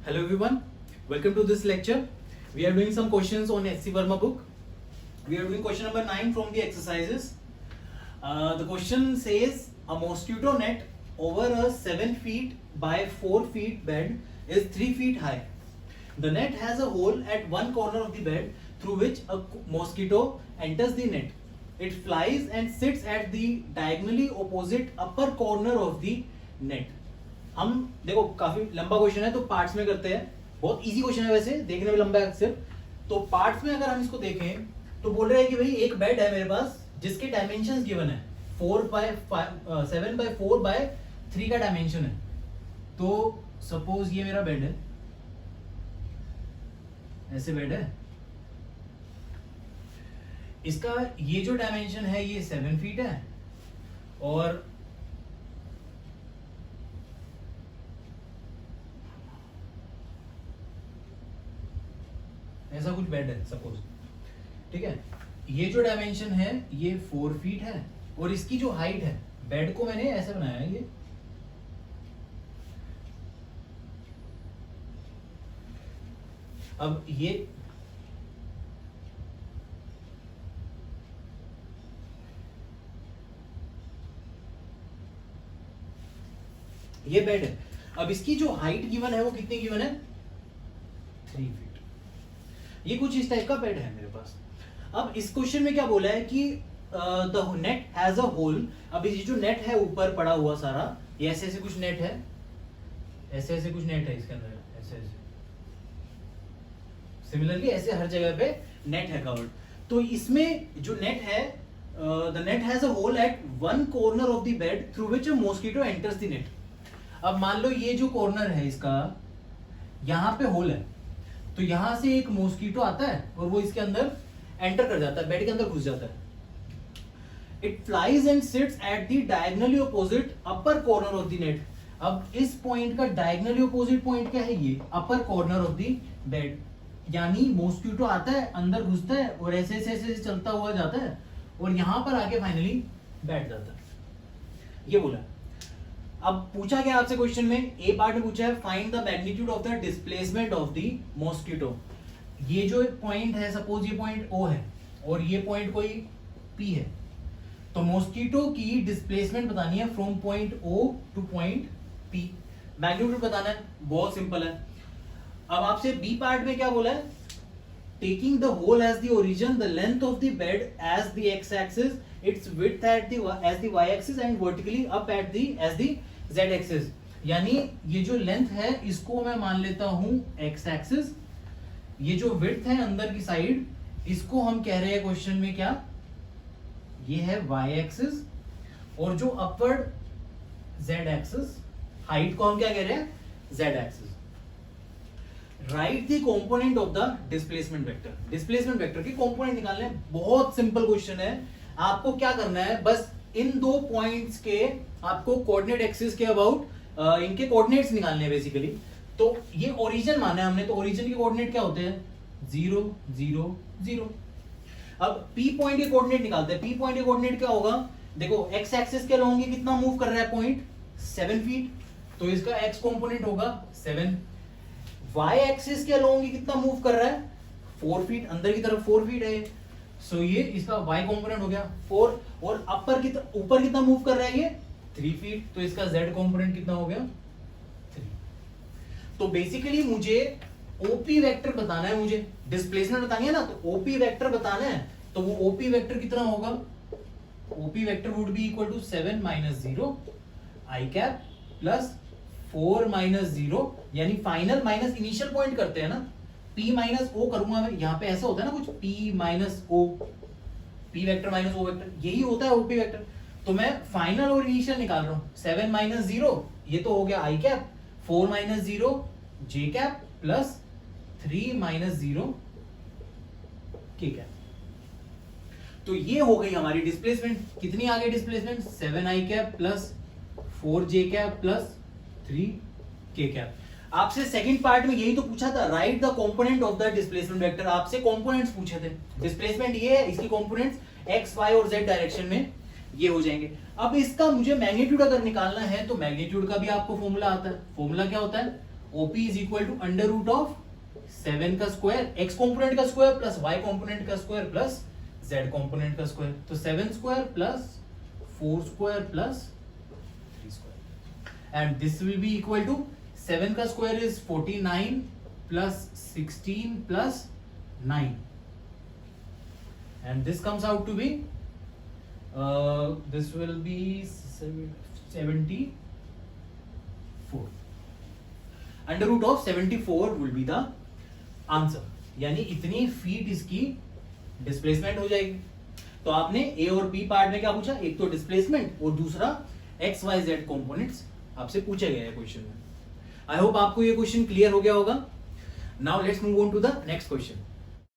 Hello everyone, welcome to this lecture. We are doing some questions on SC Verma book. We are doing question number 9 from the exercises. The question says a mosquito net over a 7 feet by 4 feet bed is 3 feet high. The net has a hole at one corner of the bed through which a mosquito enters the net. It flies and sits at the diagonally opposite upper corner of the net. हम देखो काफी लंबा question है तो parts में करते हैं. बहुत इजी क्वेश्चन है वैसे, देखने में लंबा है अक्सर. तो पार्ट्स में अगर हम इसको देखें तो बोल रहे हैं कि भाई एक बेड है मेरे पास जिसके डायमेंशंस गिवन है 7/4/3 का डायमेंशन है. तो सपोज ये मेरा बेड है, ऐसे बेड है. इसका ये जो डायमेंशन है ये 7 फीट है और ऐसा कुछ बेड है सपोज. ठीक है, ये जो डायमेंशन है ये 4 फीट है और इसकी जो हाइट है, बेड को मैंने ऐसे बनाया है. ये अब ये बेड है. अब इसकी जो हाइट गिवन है वो कितनी गिवन है? 3 फीट. ये कुछ इस टाइप का बेड है मेरे पास. अब इस क्वेश्चन में क्या बोला है कि the net has a hole. अब ये जो नेट है ऊपर पड़ा हुआ सारा, ये ऐसे ऐसे कुछ नेट है, ऐसे ऐसे कुछ नेट है इसके अंदर, ऐसे ऐसे सिमिलरली ऐसे हर जगह पे नेट है कवर्ड. तो इसमें जो नेट है, the net has a hole at one corner of the bed through which a mosquito enters the net. अब मान लो ये जो कॉर्नर है इसका, यहां पे होल है, तो यहां से एक मॉस्किटो आता है और वो इसके अंदर एंटर कर जाता है, बेड के अंदर घुस जाता है. It flies and seats at the diagonally opposite upper corner of the net. अब इस पॉइंट का डायगोनली ऑपोजिट पॉइंट क्या है? ये अपर कॉर्नर ऑफ द बेड. यानी मॉस्किटो आता है, अंदर घुसता है और ऐसे ऐसे ऐसे चलता हुआ जाता है और यहां पर आके फाइनली बैठ जाता है. ये बोला. अब पूछा क्या आपसे क्वेश्चन में, ए पार्ट में पूछा है find the magnitude of the displacement of the mosquito. ये जो पॉइंट है, सपोज ये पॉइंट ओ है और ये पॉइंट कोई पी है, तो मॉस्किटो की डिस्प्लेसमेंट बतानी है from point O to point P. Magnitude बताना है, बहुत सिंपल है. अब आपसे बी पार्ट में क्या बोला है? Taking the hole as the origin, the length of the bed as the x axis, its width at the as the y axis and vertically up at the as the z axis. यानी ये जो length है इसको मैं मान लेता हूं x axis. ये जो width है अंदर की साइड, इसको हम कह रहे हैं क्वेश्चन में क्या? ये है y एक्सिस. और जो अपवर्ड z एक्सिस, हाइट को हम क्या कह रहे हैं? z axis. Right the component of the displacement vector. Displacement vector के कंपोनेंट निकालने हैं. बहुत सिंपल क्वेश्चन है. आपको क्या करना है, बस इन दो पॉइंट्स के आपको कोऑर्डिनेट एक्सिस के अबाउट इनके कोऑर्डिनेट्स निकालने हैं बेसिकली. तो ये ओरिजिन माना है हमने, तो ओरिजिन के कोऑर्डिनेट क्या होते हैं? 0 0 0. अब पी पॉइंट के कोऑर्डिनेट निकालते हैं. पी पॉइंट के कोऑर्डिनेट क्या होगा? देखो एक्स एक्सिस के अलोंग ये कितना मूव कर रहा है पॉइंट? 7 फीट. तो इसका एक्स कंपोनेंट होगा 7. वाई एक्सिस के अलोंग ये कितना मूव कर रहा है? 4 फीट. अंदर की तरफ 4 फीट है. सो ये इसका y कंपोनेंट हो गया 4. और ऊपर कितना मूव कर रहा है? ये 3 फीट. तो इसका z कंपोनेंट कितना हो गया? 3. तो बेसिकली मुझे OP वेक्टर बताना है, मुझे डिस्प्लेसमेंट बतानी है ना, तो OP वेक्टर बताना है. तो वो OP वेक्टर कितना होगा? OP vector would be equal to 7 - 0 i cap plus 4 - 0, यानी फाइनल माइनस इनिशियल पॉइंट करते हैं ना. P माइनस ओ करूंगा मैं, यहाँ पे ऐसा होता है ना कुछ, P minus O, P vector minus O vector, यही होता है OP वेक्टर. तो मैं फाइनल और इनिशियल निकाल रहा हूं. 7 - 0 ये तो हो गया i cap, 4 - 0 j cap plus 3 - 0 k cap. तो ये हो गई हमारी डिस्प्लेसमेंट. कितनी आ गई displacement? 7 i cap plus 4 j cap plus 3 k cap. आपसे सेकंड पार्ट में यही तो पूछा था, right the component of the displacement vector. आपसे कंपोनेंट्स पूछे थे. डिस्प्लेसमेंट ये है, इसकी कंपोनेंट्स एक्स वाई और जेड डायरेक्शन में ये हो जाएंगे. अब इसका मुझे मैग्नीट्यूड अगर निकालना है तो मैग्नीट्यूड का भी आपको फॉर्मूला आता है. फॉर्मूला क्या होता है? OP is equal to under root of 7 का स्क्वायर, x कॉम्पोनेंट का स्क्वायर प्लस y कॉम्पोनेंट का स्क्वायर प्लस z कॉम्पोनेंट का स्क्वायर, तो 7 square plus 4 square plus 3 square, and this will be equal to 7 का square is 49 plus 16 plus 9, and this comes out to be this will be 74. Under root of 74 will be the answer, यानी इतनी feet इसकी displacement हो जाएगी। तो आपने ए और B part में क्या पूछा, एक तो डिस्प्लेसमेंट और दूसरा एक्स वाई जेड कॉम्पोनेंट्स आपसे पूछे गए हैं क्वेश्चन में। आई होप आपको ये क्वेश्चन क्लियर हो गया होगा। Now let's move on to the next question.